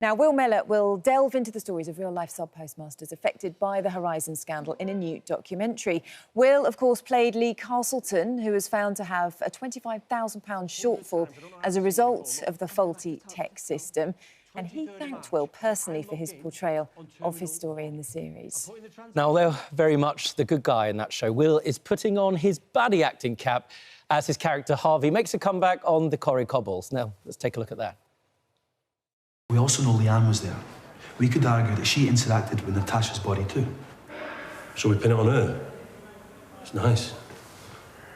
Now, Will Mellor will delve into the stories of real-life sub-postmasters affected by the Horizon scandal in a new documentary. Will, of course, played Lee Castleton, who was found to have a £25,000 shortfall as a result of the faulty tech system. And he thanked Will personally for his portrayal of his story in the series. Now, although very much the good guy in that show, Will is putting on his baddie acting cap as his character Harvey makes a comeback on the Corrie cobbles. Now, let's take a look at that. We also know Leanne was there. We could argue that she interacted with Natasha's body too. Shall we pin it on her? It's nice.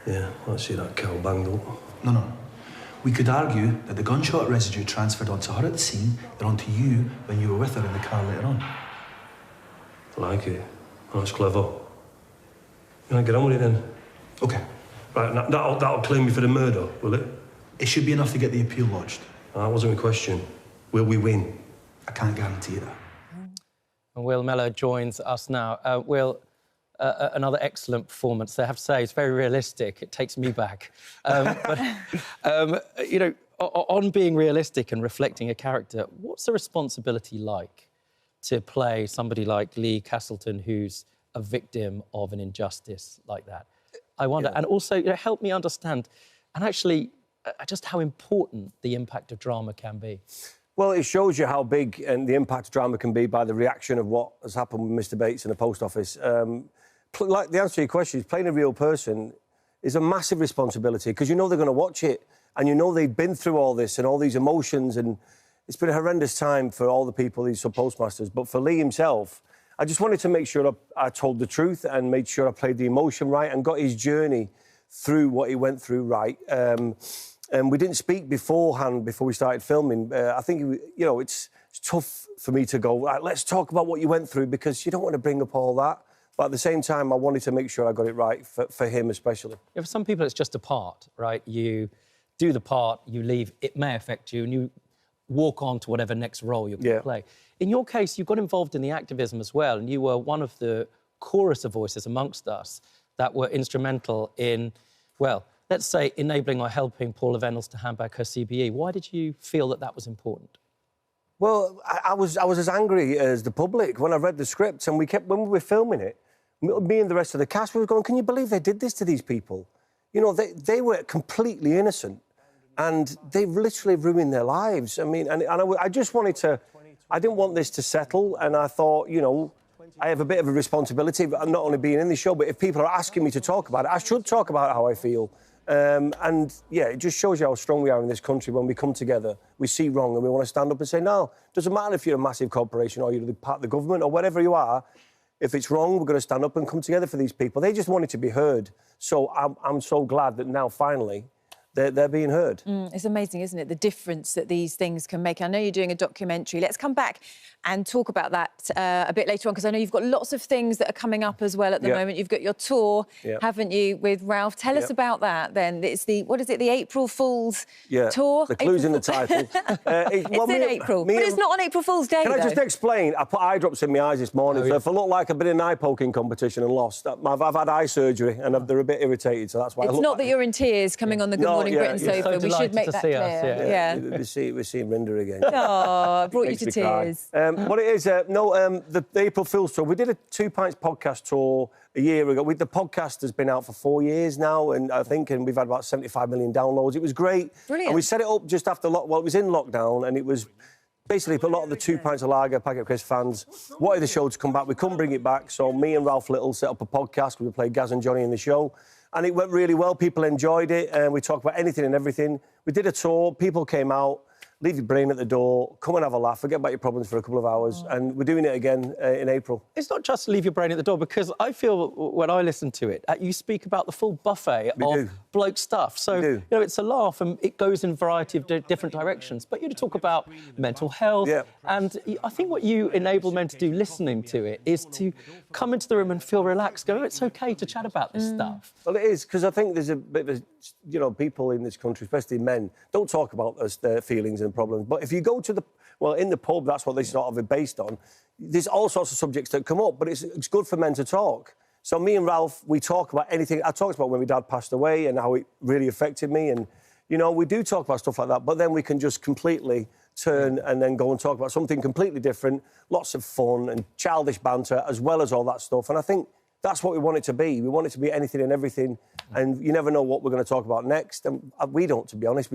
Yeah, let's see that cow banged up. No. We could argue that the gunshot residue transferred onto her at the scene and onto you when you were with her in the car later on. I like it. Oh, that's clever. You want to get on with it then? OK. Right, now, that'll claim me for the murder, will it? It should be enough to get the appeal lodged. That wasn't my question. Will we win? I can't guarantee that. And Will Mellor joins us now. Will, another excellent performance. I have to say, it's very realistic. It takes me back. You know, on being realistic and reflecting a character, what's the responsibility like to play somebody like Lee Castleton, who's a victim of an injustice like that? I wonder. Yeah. And also, you know, help me understand, and actually, just how important the impact of drama can be. Well, it shows you how big and the impact of drama can be by the reaction of what has happened with Mr Bates in the post office. Like the answer to your question is, playing a real person is a massive responsibility because you know they're going to watch it and you know they've been through all this and all these emotions, and it's been a horrendous time for all the people, these sub-postmasters. But for Lee himself, I just wanted to make sure I told the truth and made sure I played the emotion right and got his journey through what he went through right. And we didn't speak beforehand, before we started filming. I think, you know, it's tough for me to go, right, let's talk about what you went through, because you don't want to bring up all that. But at the same time, I wanted to make sure I got it right, for him especially. Yeah, for some people, it's just a part, right? You do the part, you leave, it may affect you, and you walk on to whatever next role you're going to play. In your case, you got involved in the activism as well, and you were one of the chorus of voices amongst us that were instrumental in, well, let's say, enabling or helping Paula Vennells to hand back her CBE. Why did you feel that that was important? Well, I was as angry as the public when I read the script, and when we were filming it, me and the rest of the cast, we were going, can you believe they did this to these people? You know, they were completely innocent, and they literally ruined their lives. I mean, and I just wanted to... I didn't want this to settle, and I thought, you know, I have a bit of a responsibility, but I'm not only being in the show, but if people are asking me to talk about it, I should talk about how I feel. And, yeah, it just shows you how strong we are in this country when we come together, we see wrong and we want to stand up and say, no, it doesn't matter if you're a massive corporation or you're part of the government or whatever you are. If it's wrong, we're going to stand up and come together for these people. They just wanted to be heard. So I'm so glad that now, finally, they're being heard. It's amazing, isn't it, the difference that these things can make. I know you're doing a documentary. Let's come back and talk about that a bit later on, because I know you've got lots of things that are coming up as well at the moment. You've got your tour, haven't you, with Ralf? Tell us about that, then. It's the, what is it, the April Fool's tour? The clue's in the title. It's in April, but it's not on April Fool's Day, Can I just explain? I put eye drops in my eyes this morning, so if I look like I've been in an eye-poking competition and lost, I've had eye surgery and they're a bit irritated, so that's why I look not that you're in tears coming on the Good Morning Britain sofa. We should make that clear. We're seeing Rinder again. Oh, brought you to tears. What it is, the April Fool's tour, we did a Two Pints podcast tour a year ago. The podcast has been out for 4 years now, and I think we've had about 75 million downloads. It was great. Brilliant. And we set it up just after, well, it was in lockdown, and it was basically a lot of the Two Pints of Lager, Packet of Crisp fans wanted the show to come back. We couldn't bring it back, so me and Ralf Little set up a podcast. We played Gaz and Johnny in the show, and it went really well. People enjoyed it, and we talked about anything and everything. We did a tour. People came out. Leave your brain at the door, come and have a laugh, forget about your problems for a couple of hours, and we're doing it again in April. It's not just leave your brain at the door, because I feel, when I listen to it, you speak about the full buffet of bloke stuff. So, you know, it's a laugh and it goes in a variety of different directions. But you talk about mental health, and I think what you enable men to do listening to it is to come into the room and feel relaxed, go, oh, it's OK to chat about this stuff. Well, it is, because I think there's a bit of a, you know, people in this country, especially men, don't talk about their feelings and problems. But if you go to in the pub, that's what they sort of are based on. There's all sorts of subjects that come up, but it's good for men to talk. So me and Ralf, we talk about anything. I talked about when my dad passed away and how it really affected me, and you know, we do talk about stuff like that. But then we can just completely turn and then go and talk about something completely different, lots of fun and childish banter, as well as all that stuff. And I think that's what we want it to be. We want it to be anything and everything, and you never know what we're going to talk about next. And we don't, to be honest.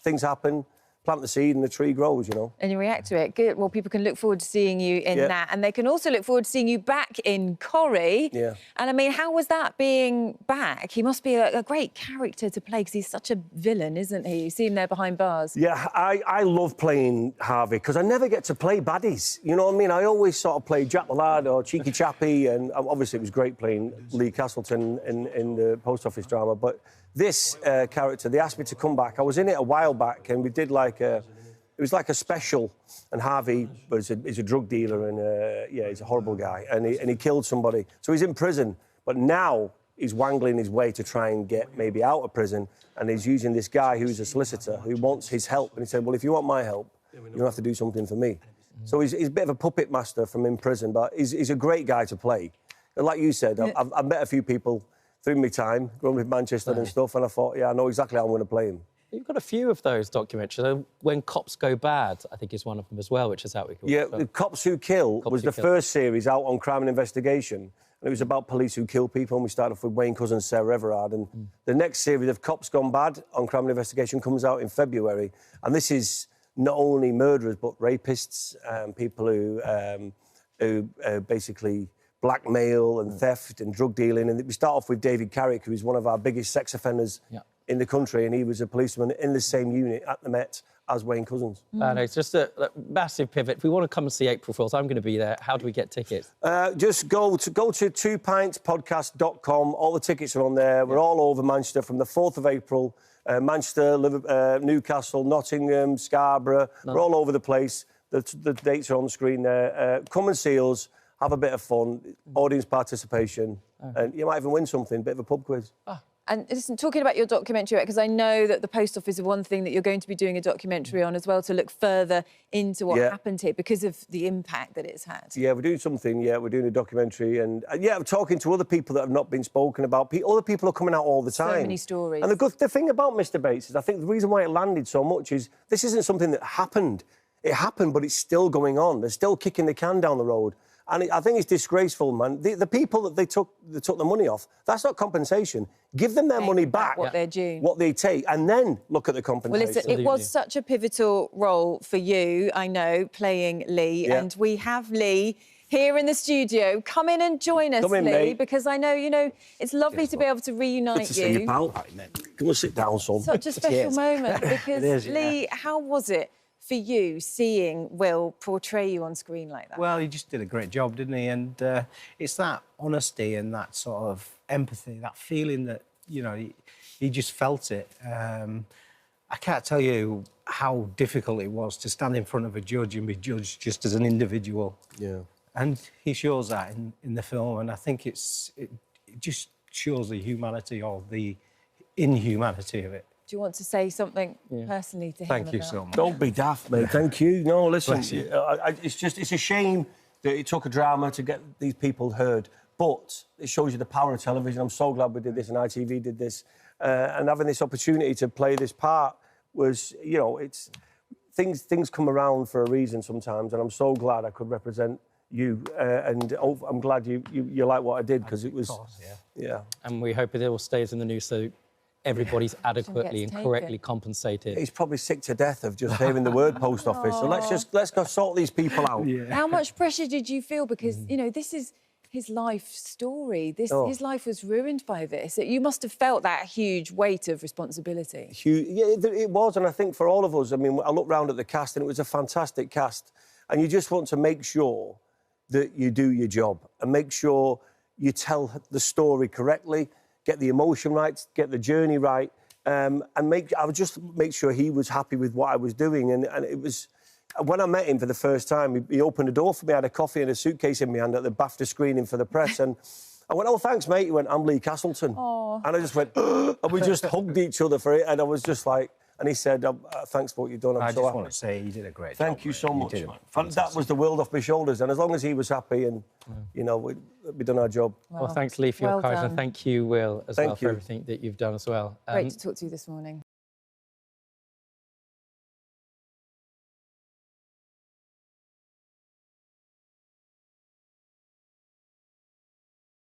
Things happen, plant the seed and the tree grows, you know. And you react to it. Good. Well, people can look forward to seeing you in that. And they can also look forward to seeing you back in Corrie. Yeah. And, I mean, how was that being back? He must be a great character to play because he's such a villain, isn't he? You see him there behind bars. Yeah, I love playing Harvey because I never get to play baddies. You know what I mean? I always sort of play Jack the Lad or Cheeky Chappie, and obviously it was great playing Lee Castleton in the Post Office drama. But this character, they asked me to come back. I was in it a while back, and we did it was like a special, and Harvey is a drug dealer, and he's a horrible guy, and he killed somebody. So he's in prison, but now he's wangling his way to try and get maybe out of prison, and he's using this guy who's a solicitor who wants his help, and he said, well, if you want my help, you're going to have to do something for me. So he's a bit of a puppet master from in prison, but he's a great guy to play. And like you said, I've met a few people through my time, growing up in Manchester and stuff, and I thought, yeah, I know exactly how I'm going to play him. You've got a few of those documentaries. When Cops Go Bad, I think, is one of them as well, which is out. Yeah, The Cops Who Kill was the first series out on crime and investigation. And it was about police who kill people, and we started off with Wayne Couzens, Sarah Everard. And the next series of Cops Gone Bad on crime and investigation comes out in February. And this is not only murderers, but rapists, people who basically blackmail and theft and drug dealing. And we start off with David Carrick, who is one of our biggest sex offenders in the country, and he was a policeman in the same unit at the Met as Wayne Couzens. And it's just a massive pivot. If we want to come and see April Fools, I'm going to be there. How do we get tickets? Just go to twopintspodcast.com. All the tickets are on there. We're all over Manchester from the 4th of April. Manchester, Newcastle, Nottingham, Scarborough. We're all over the place. The dates are on the screen there. Come and see us. Have a bit of fun. Audience participation. And you might even win something. Bit of a pub quiz. And listen, talking about your documentary, because I know that the Post Office is one thing that you're going to be doing a documentary on as well, to look further into what happened here because of the impact that it's had. Yeah, we're doing something. Yeah, we're doing a documentary, and I'm talking to other people that have not been spoken about. Other people are coming out all the time. So many stories. And the thing about Mr. Bates is, I think the reason why it landed so much is this isn't something that happened. It happened, but it's still going on. They're still kicking the can down the road. And I think it's disgraceful, man. The people that they took the money off, that's not compensation. Give them their money back. What they're due. What they take, and then look at the compensation. Well, listen, it was such a pivotal role for you, I know, playing Lee. And we have Lee here in the studio. Come in and join us, Lee, mate. because I know, it's lovely to be able to reunite Good to see you, pal. Come and sit down, son. Such a special moment, because, Lee, how was it for you seeing Will portray you on screen like that? Well, he just did a great job, didn't he? And it's that honesty and that sort of empathy, that feeling that, he just felt it. I can't tell you how difficult it was to stand in front of a judge and be judged just as an individual. Yeah. And he shows that in the film, and I think it just shows the humanity or the inhumanity of it. Do you want to say something personally to him? Thank you so much. Don't be daft, mate. Thank you. No, listen, it's a shame that it took a drama to get these people heard, but it shows you the power of television. I'm so glad we did this and ITV did this. And having this opportunity to play this part was, it's... Things come around for a reason sometimes, and I'm so glad I could represent you, and I'm glad you like what I did, because it was... Of course, yeah. And we hope it all stays in the news so everybody's adequately and correctly compensated. He's probably sick to death of just hearing the word Post Office. So let's go sort these people out. Yeah. How much pressure did you feel? Because, this is his life story. His life was ruined by this. You must have felt that huge weight of responsibility. Huge. Yeah, it was, and I think for all of us, I looked round at the cast, and it was a fantastic cast. And you just want to make sure that you do your job and make sure you tell the story correctly, get the emotion right, get the journey right, and I would just make sure he was happy with what I was doing. And it was... When I met him for the first time, he opened the door for me. I had a coffee and a suitcase in my hand at the BAFTA screening for the press, and I went, "Oh, thanks, mate." He went, "I'm Lee Castleton." Aww. And I just went, and we just hugged each other for it, and I was just like... And he said, "Thanks for what you've done. I'm so happy." I just want to say you did a great job. Thank you so much. That was the world off my shoulders, and as long as he was happy, and we'd done our job. Well, thanks, Lee, for your courage, and thank you, Will, as well, for everything that you've done as well. Great to talk to you this morning.